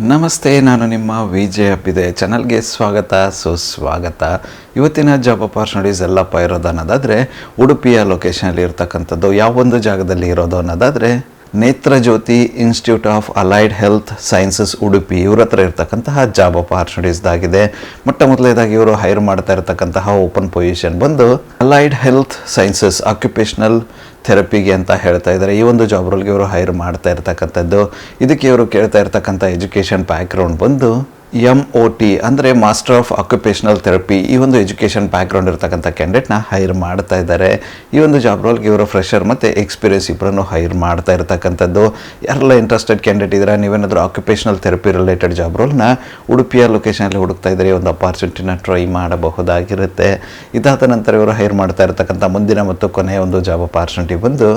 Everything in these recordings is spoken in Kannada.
ನಮಸ್ತೆ, ನಾನು ನಿಮ್ಮ ವಿಜಯ ಅಪ್ಪಿದೆ ಚಾನಲ್ಗೆ ಸ್ವಾಗತ ಸುಸ್ವಾಗತ. ಇವತ್ತಿನ ಜಾಬ್ ಅಪಾರ್ಚುನಿಟೀಸ್ ಎಲ್ಲಪ್ಪ ಇರೋದು ಅನ್ನೋದಾದರೆ ಉಡುಪಿಯ ಲೊಕೇಶನಲ್ಲಿ ಇರ್ತಕ್ಕಂಥದ್ದು. ಯಾವೊಂದು ಜಾಗದಲ್ಲಿ ಇರೋದು ಅನ್ನೋದಾದರೆ Netrajyoti institute of allied health sciences Udupi ಇವ್ರ ಹತ್ರ ಇರ್ತಕ್ಕಂತಹ ಜಾಬ್ ಅಪಾರ್ಚುನಿಟೀಸ್ದಾಗಿದೆ. ಮೊಟ್ಟ ಮೊದಲನೇದಾಗಿ ಇವರು ಹೈರ್ ಮಾಡ್ತಾ ಇರ್ತಕ್ಕಂತಹ ಓಪನ್ ಪೊಸಿಷನ್ ಬಂದು ಅಲೈಡ್ ಹೆಲ್ತ್ ಸೈನ್ಸಸ್ ಆಕ್ಯುಪೇಷನಲ್ ಥೆರಪಿಗೆ ಅಂತ ಹೇಳ್ತಾ ಇದ್ದಾರೆ. ಈ ಒಂದು ಜಾಬ್ ರೋಲ್ಗೆ ಇವರು ಹೈರ್ ಮಾಡ್ತಾ ಇರ್ತಕ್ಕಂಥದ್ದು. ಇದಕ್ಕೆ ಇವರು ಕೇಳ್ತಾ ಇರ್ತಕ್ಕಂಥ ಎಜುಕೇಷನ್ ಬ್ಯಾಕ್ಗ್ರೌಂಡ್ ಬಂದು MOT ಅಂದರೆ ಮಾಸ್ಟರ್ ಆಫ್ ಆಕ್ಯುಪೇಷನಲ್ ಥೆರಪಿ. ಈ ಒಂದು ಎಜುಕೇಷನ್ ಬ್ಯಾಕ್ಗ್ರೌಂಡ್ ಇರ್ತಕ್ಕಂಥ ಕ್ಯಾಂಡಿಡೇಟ್ನ ಹೈರ್ ಮಾಡ್ತಾ ಇದ್ದಾರೆ. ಈ ಒಂದು ಜಾಬ್ ರೋಲ್ಗೆ ಇವರು ಫ್ರೆಷರ್ ಮತ್ತು ಎಕ್ಸ್ಪೀರಿಯನ್ಸ್ ಇಬ್ಬರನ್ನು ಹೈರ್ ಮಾಡ್ತಾ ಇರ್ತಕ್ಕಂಥದ್ದು. ಯಾರೆಲ್ಲ ಇಂಟ್ರೆಸ್ಟೆಡ್ ಕ್ಯಾಂಡಿಡೇಟ್ ಇದ್ದಾರೆ, ನೀವೇನಾದರೂ ಆಕ್ಯುಪೇಷನಲ್ ಥೆರಪಿ ರಿಲೇಟೆಡ್ ಜಾಬ್ ರೋಲ್ನ ಉಡುಪಿಯ ಲೊಕೇಶನಲ್ಲಿ ಹುಡುಕ್ತಾ ಇದ್ದಾರೆ, ಈ ಒಂದು ಅಪಾರ್ಚುನಿಟಿನ ಟ್ರೈ ಮಾಡಬಹುದಾಗಿರುತ್ತೆ. ಇದಾದ ನಂತರ ಇವರು ಹೈರ್ ಮಾಡ್ತಾ ಇರ್ತಕ್ಕಂಥ ಮುಂದಿನ ಮತ್ತು ಕೊನೆಯ ಒಂದು ಜಾಬ್ ಅಪಾರ್ಚುನಿಟಿ ಬಂದು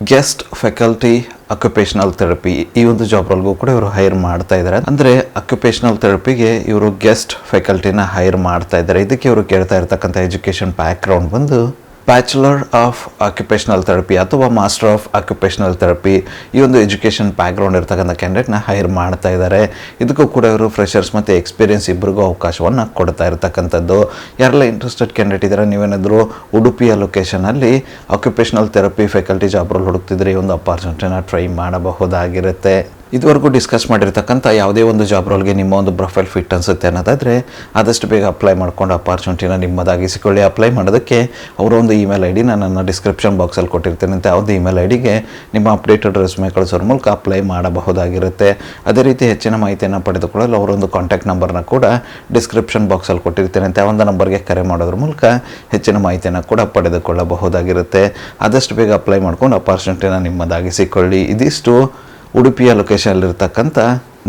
ಗೆಸ್ಟ್ ಫ್ಯಾಕಲ್ಟಿ ಆಕ್ಯುಪೇಷನಲ್ ಥೆರಪಿ. ಈ ಒಂದು ಜಾಬ್ ರೋಲ್ಗೂ ಕೂಡ ಇವರು ಹೈರ್ ಮಾಡ್ತಾ ಇದ್ದಾರೆ. ಅಂದರೆ ಆಕ್ಯುಪೇಷನಲ್ ಥೆರಪಿಗೆ ಇವರು ಗೆಸ್ಟ್ ಫ್ಯಾಕಲ್ಟಿನ ಹೈರ್ ಮಾಡ್ತಾ ಇದ್ದಾರೆ. ಇದಕ್ಕೆ ಇವರು ಕೇಳ್ತಾ ಇರ್ತಕ್ಕಂಥ ಎಜುಕೇಷನ್ ಬ್ಯಾಕ್ಗ್ರೌಂಡ್ ಬಂದು ಬ್ಯಾಚುಲರ್ ಆಫ್ ಆಕ್ಯುಪೇಷನಲ್ ಥೆರಪಿ ಅಥವಾ ಮಾಸ್ಟರ್ ಆಫ್ ಆಕ್ಯುಪೇಷನಲ್ ಥೆರಪಿ. ಈ ಒಂದು ಎಜುಕೇಷನ್ ಬ್ಯಾಕ್ಗ್ರೌಂಡ್ ಇರ್ತಕ್ಕಂಥ ಕ್ಯಾಂಡಿಡೇಟ್ನ ಹೈರ್ ಮಾಡ್ತಾ ಇದ್ದಾರೆ. ಇದಕ್ಕೂ ಕೂಡ ಇವರು ಫ್ರೆಷರ್ಸ್ ಮತ್ತು ಎಕ್ಸ್ಪೀರಿಯನ್ಸ್ ಇಬ್ಬರಿಗೂ ಅವಕಾಶವನ್ನು ಕೊಡ್ತಾ ಇರ್ತಕ್ಕಂಥದ್ದು. ಯಾರೆಲ್ಲ ಇಂಟ್ರೆಸ್ಟೆಡ್ ಕ್ಯಾಂಡಿಡೇಟ್ ಇದ್ದಾರೆ, ನೀವೇನಾದರೂ ಉಡುಪಿಯ ಲೊಕೇಶನಲ್ಲಿ occupational therapy faculty job role ಹುಡುಕ್ತಿದ್ರೆ ಈ ಒಂದು ಅಪಾರ್ಚುನಿಟಿನ ಟ್ರೈ ಮಾಡಬಹುದಾಗಿರುತ್ತೆ. ಇದುವರೆಗೂ ಡಿಸ್ಕಸ್ ಮಾಡಿರ್ತಕ್ಕಂಥ ಯಾವುದೇ ಒಂದು ಜಾಬ್ ರೋಲ್ಗೆ ನಿಮ್ಮ ಒಂದು ಪ್ರೊಫೈಲ್ ಫಿಟ್ ಅನಿಸುತ್ತೆ ಅನ್ನೋದಾದರೆ ಆದಷ್ಟು ಬೇಗ ಅಪ್ಲೈ ಮಾಡ್ಕೊಂಡು ಅಪಾರ್ಚುನಿಟಿನ ನಿಮ್ಮದಾಗಿಸಿಕೊಳ್ಳಿ. ಅಪ್ಲೈ ಮಾಡೋದಕ್ಕೆ ಅವರ ಒಂದು ಇಮೇಲ್ ಐ ಡಿ ನಾನು ಡಿಸ್ಕ್ರಿಪ್ಷನ್ ಬಾಕ್ಸಲ್ಲಿ ಕೊಟ್ಟಿರ್ತೇನೆ. ಅಂತ ಯಾವುದೇ ಇಮೇಲ್ ಐ ಡಿಗೆ ನಿಮ್ಮ ಅಪ್ಡೇಟೆಡ್ ರೆಸ್ಯೂಮೆ ಕಳಿಸೋರ ಮೂಲಕ ಅಪ್ಲೈ ಮಾಡಬಹುದಾಗಿರುತ್ತೆ. ಅದೇ ರೀತಿ ಹೆಚ್ಚಿನ ಮಾಹಿತಿಯನ್ನು ಪಡೆದುಕೊಳ್ಳಲು ಅವರೊಂದು ಕಾಂಟ್ಯಾಕ್ಟ್ ನಂಬರ್ನ ಕೂಡ ಡಿಸ್ಕ್ರಿಪ್ಷನ್ ಬಾಕ್ಸಲ್ಲಿ ಕೊಟ್ಟಿರ್ತೇನೆ. ಅಂತ ಒಂದು ನಂಬರ್ಗೆ ಕರೆ ಮಾಡೋದ್ರ ಮೂಲಕ ಹೆಚ್ಚಿನ ಮಾಹಿತಿಯನ್ನು ಕೂಡ ಪಡೆದುಕೊಳ್ಳಬಹುದಾಗಿರುತ್ತೆ. ಆದಷ್ಟು ಬೇಗ ಅಪ್ಲೈ ಮಾಡ್ಕೊಂಡು ಅಪಾರ್ಚುನಿಟಿನ ನಿಮ್ಮದಾಗಿಸಿಕೊಳ್ಳಿ. ಇದಿಷ್ಟು ಉಡುಪಿಯ ಲೊಕೇಶನಲ್ಲಿರ್ತಕ್ಕಂಥ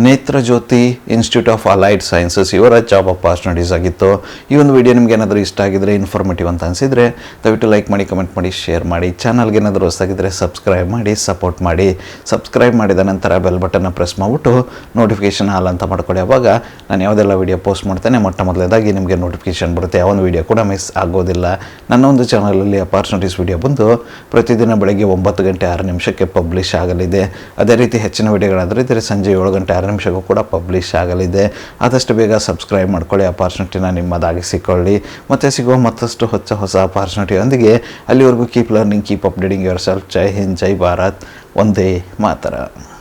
Netrajyoti institute of allied sciences ಇವರ ಜಾಬ್ ಅಪಾರ್ಚುನಿಟೀಸ್ ಆಗಿತ್ತು. ಈ ಒಂದು ವಿಡಿಯೋ ನಿಮ್ಗೆ ಏನಾದರೂ ಇಷ್ಟ ಆಗಿದ್ರೆ, ಇನ್ಫಾರ್ಮೇಟಿವ್ ಅಂತ ಅನಿಸಿದರೆ ದಯವಿಟ್ಟು ಲೈಕ್ ಮಾಡಿ, ಕಮೆಂಟ್ ಮಾಡಿ, ಶೇರ್ ಮಾಡಿ. ಚಾನಲ್ಗೆ ಏನಾದರೂ ಹೊಸದಾಗಿದ್ದರೆ ಸಬ್ಸ್ಕ್ರೈಬ್ ಮಾಡಿ, ಸಪೋರ್ಟ್ ಮಾಡಿ. ಸಬ್ಸ್ಕ್ರೈಬ್ ಮಾಡಿದ ನಂತರ ಬೆಲ್ ಬಟನ್ನ ಪ್ರೆಸ್ ಮಾಡಿಬಿಟ್ಟು ನೋಟಿಫಿಕೇಷನ್ ಆಲ್ ಅಂತ ಮಾಡ್ಕೊಳ್ಳಿ. ಆವಾಗ ನಾನು ಯಾವುದೆಲ್ಲ ವೀಡಿಯೋ ಪೋಸ್ಟ್ ಮಾಡ್ತೇನೆ ಮೊಟ್ಟ ಮೊದಲೇದಾಗಿ ನಿಮಗೆ ನೋಟಿಫಿಕೇಷನ್ ಬರುತ್ತೆ. ಯಾವೊಂದು ವೀಡಿಯೋ ಕೂಡ ಮಿಸ್ ಆಗೋದಿಲ್ಲ. ನನ್ನ ಒಂದು ಚಾನಲಲ್ಲಿ ಅಪಾರ್ಚುನಿಟೀಸ್ ವೀಡಿಯೋ ಬಂದು ಪ್ರತಿದಿನ ಬೆಳಗ್ಗೆ 9 ಗಂಟೆ 6 ನಿಮಿಷಕ್ಕೆ ಪಬ್ಲಿಷ್ ಆಗಲಿದೆ. ಅದೇ ರೀತಿ ಹೆಚ್ಚಿನ ವೀಡಿಯೋಗಳಾದರೆ ಇದ್ದರೆ ಸಂಜೆ 7 ಗಂಟೆ 6 ನಿಮಿಷಕ್ಕೂ ಕೂಡ ಪಬ್ಲಿಷ್ ಆಗಲಿದೆ. ಆದಷ್ಟು ಬೇಗ ಸಬ್ಸ್ಕ್ರೈಬ್ ಮಾಡ್ಕೊಳ್ಳಿ, ಅಪಾರ್ಚುನಿಟಿನ ನಿಮ್ಮದಾಗಿಸಿಕೊಳ್ಳಿ. ಮತ್ತು ಸಿಗುವ ಮತ್ತಷ್ಟು ಹೊಸ ಅಪಾರ್ಚುನಿಟಿಯೊಂದಿಗೆ ಅಲ್ಲಿವರೆಗೂ keep learning, keep updating yourself. ಜೈ ಹಿಂದ್, ಜೈ ಭಾರತ್, ವಂದೇ ಮಾತರಂ.